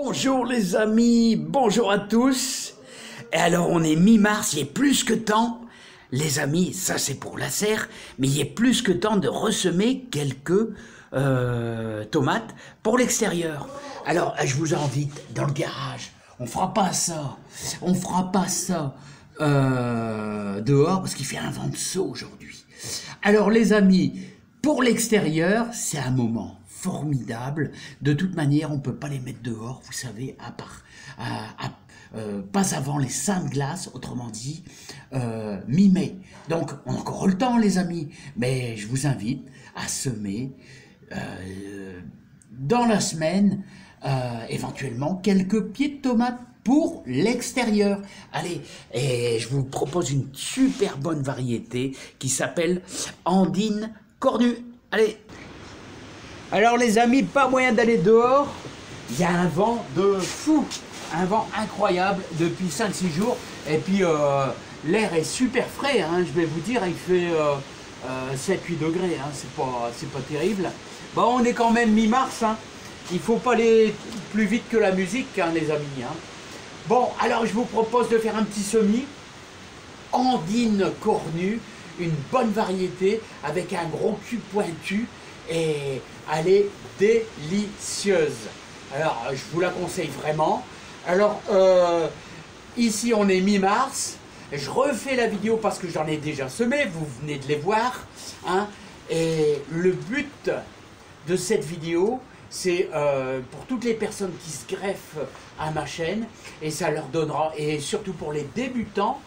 Bonjour les amis, bonjour à tous. Et alors on est mi-mars, il est plus que temps, les amis, ça c'est pour la serre, mais il est plus que temps de ressemer quelques tomates pour l'extérieur. Alors je vous invite dans le garage, on fera pas ça dehors parce qu'il fait un vent de saut aujourd'hui. Alors les amis, pour l'extérieur, c'est un moment formidable. De toute manière, on ne peut pas les mettre dehors, vous savez, pas avant les Saintes Glaces, autrement dit, mi-mai. Donc, on a encore le temps, les amis, mais je vous invite à semer dans la semaine, éventuellement, quelques pieds de tomates pour l'extérieur. Allez, et je vous propose une super bonne variété qui s'appelle Andine Cornue. Allez. Alors les amis, pas moyen d'aller dehors, il y a un vent de fou, un vent incroyable depuis 5-6 jours, et puis l'air est super frais, hein, je vais vous dire, il fait 7-8 degrés, hein, c'est pas terrible. Bon, on est quand même mi-mars, hein, il faut pas aller plus vite que la musique, hein, les amis. Hein. Bon, alors je vous propose de faire un petit semis, Andine Cornue, une bonne variété avec un gros cul pointu, et elle est délicieuse. Alors je vous la conseille vraiment. Alors ici on est mi-mars, je refais la vidéo parce que j'en ai déjà semé, vous venez de les voir, hein, et le but de cette vidéo c'est pour toutes les personnes qui se greffent à ma chaîne, et ça leur donnera, et surtout pour les débutants,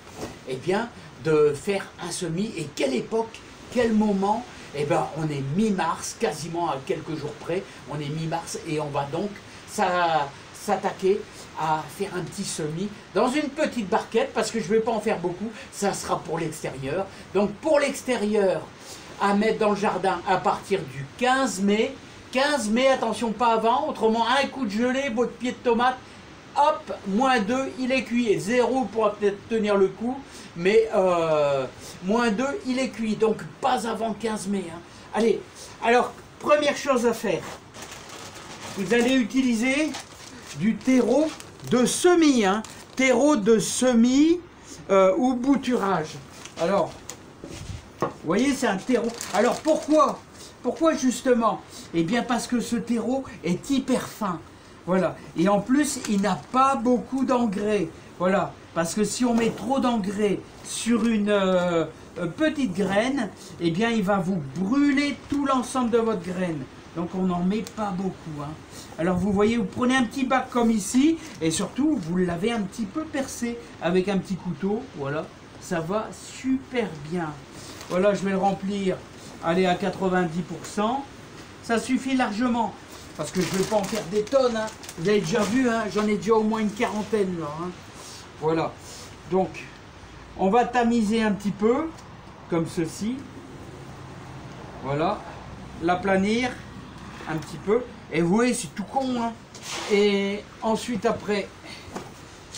eh bien de faire un semis. Et quelle époque, quel moment? Eh bien, on est mi-mars, quasiment à quelques jours près, on est mi-mars, et on va donc s'attaquer à faire un petit semis dans une petite barquette, parce que je ne vais pas en faire beaucoup, ça sera pour l'extérieur. Donc pour l'extérieur, à mettre dans le jardin à partir du 15 mai. 15 mai, attention, pas avant, autrement un coup de gelée, votre pied de tomate, hop, -2, il est cuit, et 0 pourra peut-être tenir le coup, mais -2, il est cuit, donc pas avant 15 mai. Hein. Allez, alors, première chose à faire, vous allez utiliser du terreau de semis, hein, terreau de semis ou bouturage. Alors, vous voyez, c'est un terreau. Alors, pourquoi justement? Eh bien, parce que ce terreau est hyper fin. Voilà, et en plus, il n'a pas beaucoup d'engrais. Voilà, parce que si on met trop d'engrais sur une petite graine, eh bien, il va vous brûler tout l'ensemble de votre graine. Donc, on n'en met pas beaucoup. Hein. Alors, vous voyez, vous prenez un petit bac comme ici, et surtout, vous l'avez un petit peu percé avec un petit couteau. Voilà, ça va super bien. Voilà, je vais le remplir, allez, à 90%. Ça suffit largement. Parce que je ne vais pas en faire des tonnes, hein. Vous avez déjà vu, hein, j'en ai déjà au moins une quarantaine là. Hein. Voilà. Donc, on va tamiser un petit peu, comme ceci. Voilà. L'aplanir un petit peu. Et vous voyez, c'est tout con. Hein. Et ensuite, après,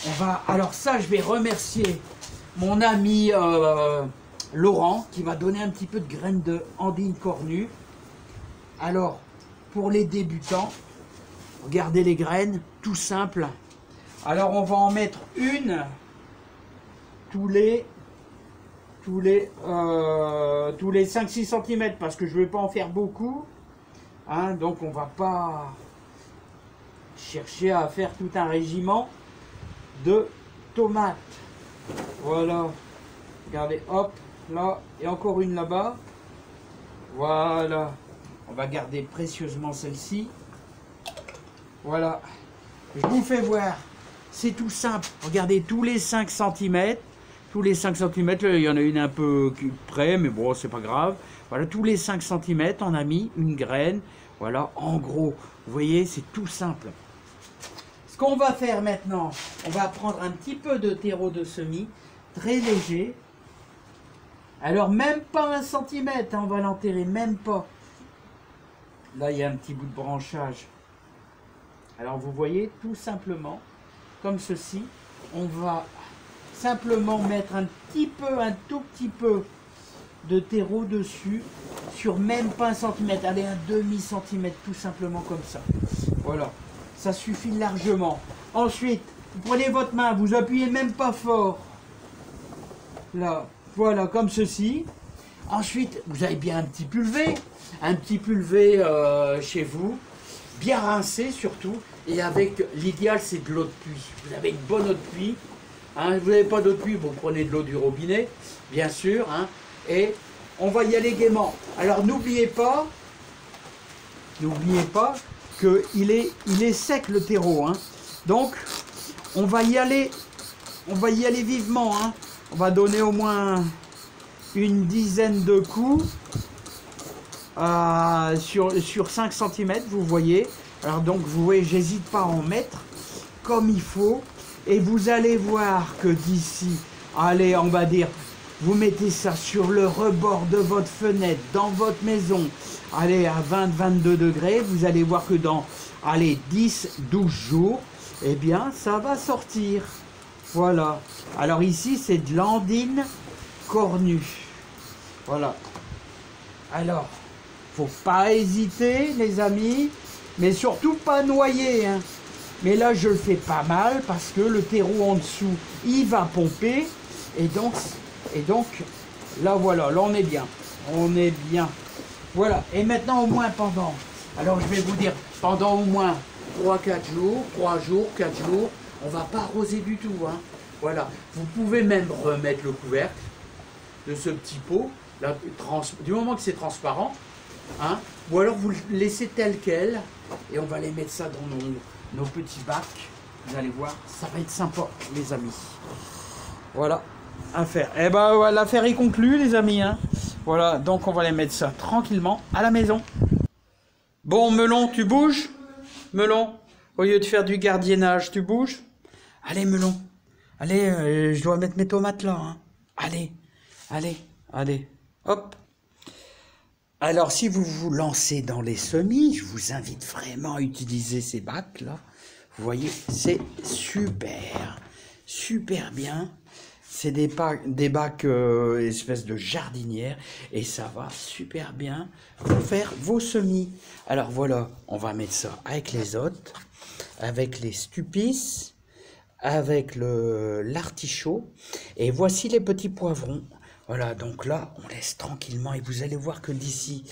on va... Alors ça, je vais remercier mon ami Laurent, qui va donner un petit peu de graines de Andine Cornue. Alors, pour les débutants, regardez les graines, tout simple. Alors on va en mettre une tous les 5-6 cm, parce que je ne vais pas en faire beaucoup. Hein, donc on ne va pas chercher à faire tout un régiment de tomates. Voilà. Regardez, hop, là, et encore une là-bas. Voilà. On va garder précieusement celle-ci. Voilà. Je vous fais voir. C'est tout simple. Regardez, tous les 5 cm. Tous les 5 cm. Il y en a une un peu près, mais bon, c'est pas grave. Voilà, tous les 5 cm, on a mis une graine. Voilà, en gros. Vous voyez, c'est tout simple. Ce qu'on va faire maintenant, on va prendre un petit peu de terreau de semis. Très léger. Alors, même pas 1 cm. Hein, on va l'enterrer, même pas. Là, il y a un petit bout de branchage. Alors, vous voyez, tout simplement, comme ceci, on va simplement mettre un tout petit peu de terreau dessus, sur même pas 1 cm, allez, un demi-centimètre, tout simplement comme ça. Voilà. ça suffit largement. Ensuite, vous prenez votre main, vous appuyez même pas fort. Là, voilà, comme ceci. Ensuite, vous avez bien un petit pulvé chez vous, bien rincé surtout, et avec, l'idéal c'est de l'eau de pluie. Vous avez une bonne eau de pluie, hein, vous n'avez pas d'eau de pluie, vous prenez de l'eau du robinet, bien sûr, hein, et on va y aller gaiement. Alors n'oubliez pas qu'il est sec le terreau, hein. Donc on va y aller vivement, hein. On va donner au moins une dizaine de coups sur 5 cm, vous voyez. Alors donc vous voyez, j'hésite pas à en mettre comme il faut, et vous allez voir que d'ici, allez, on va dire, vous mettez ça sur le rebord de votre fenêtre, dans votre maison, allez, à 20-22 degrés, vous allez voir que dans, allez, 10-12 jours, eh bien, ça va sortir. Voilà. Alors ici, c'est de l'andine cornue. Voilà. Alors, faut pas hésiter, les amis, mais surtout pas noyer, hein. Mais là, je le fais pas mal parce que le terreau en dessous, il va pomper, et donc là, voilà, là, on est bien. On est bien. Voilà. Et maintenant, au moins pendant, alors je vais vous dire, pendant au moins 3-4 jours, 3 jours, 4 jours, on va pas arroser du tout, hein. Voilà. Vous pouvez même remettre le couvercle de ce petit pot, là, du moment que c'est transparent, hein, ou alors vous le laissez tel quel, et on va les mettre ça dans nos petits bacs. Vous allez voir, ça va être sympa, les amis. Voilà, affaire. Et ben voilà, l'affaire est conclue, les amis, hein. Voilà, donc on va les mettre ça tranquillement à la maison. Bon, Melon, tu bouges? Melon, au lieu de faire du gardiennage, tu bouges? Allez, Melon. Allez, je dois mettre mes tomates là, hein. Allez, allez, allez, hop. Alors, si vous vous lancez dans les semis, je vous invite vraiment à utiliser ces bacs-là. Vous voyez, c'est super, super bien. C'est des bacs espèce de jardinière, et ça va super bien pour faire vos semis. Alors voilà, on va mettre ça avec les hôtes, avec les stupices, avec l'artichaut, et voici les petits poivrons. Voilà, donc là, on laisse tranquillement, et vous allez voir que d'ici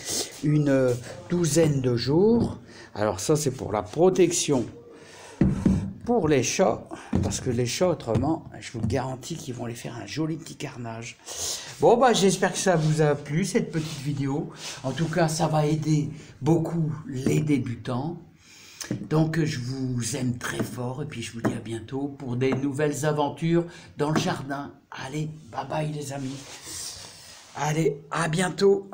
une douzaine de jours, alors ça c'est pour la protection pour les chats, parce que les chats autrement, je vous garantis qu'ils vont les faire un joli petit carnage. Bon, bah j'espère que ça vous a plu, cette petite vidéo. En tout cas, ça va aider beaucoup les débutants. Donc je vous aime très fort, et puis je vous dis à bientôt pour des nouvelles aventures dans le jardin. Allez, bye bye les amis. Allez, à bientôt.